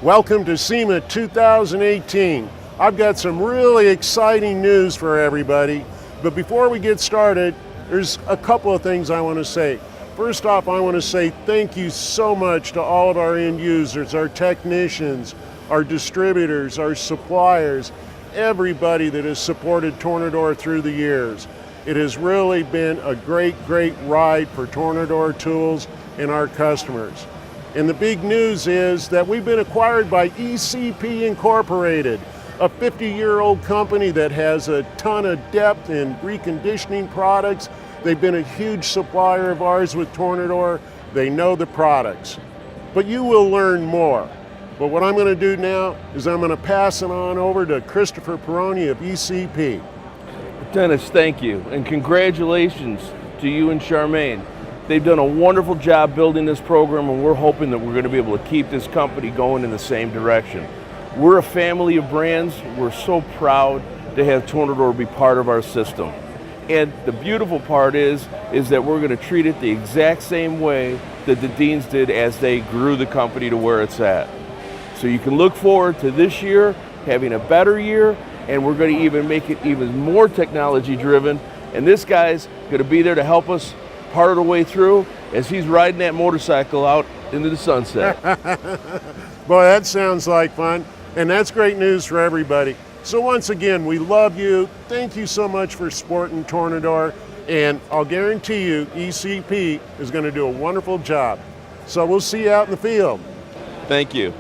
Welcome to SEMA 2018. I've got some really exciting news for everybody, but before we get started, there's a couple of things I want to say. First off, I want to say thank you so much to all of our end users, our technicians, our distributors, our suppliers, everybody that has supported Tornador through the years. It has really been a great ride for Tornador Tools and our customers. And the big news is that we've been acquired by ECP Incorporated, a 50-year-old company that has a ton of depth in reconditioning products. They've been a huge supplier of ours with Tornador. They know the products. But you will learn more. But what I'm going to do now is I'm going to pass it on over to Christopher Peroni of ECP. Dennis, thank you, and congratulations to you and Charmaine. They've done a wonderful job building this program, and we're hoping that we're going to be able to keep this company going in the same direction. We're a family of brands. We're so proud to have Tornador be part of our system. And the beautiful part is that we're going to treat it the exact same way that the Dehns did as they grew the company to where it's at. So you can look forward to this year having a better year, and we're going to even make it even more technology driven. And this guy's going to be there to help us part of the way through as he's riding that motorcycle out into the sunset. Boy, that sounds like fun, and that's great news for everybody. So once again, we love you. Thank you so much for supporting Tornador, and I'll guarantee you ECP is going to do a wonderful job. So we'll see you out in the field. Thank you.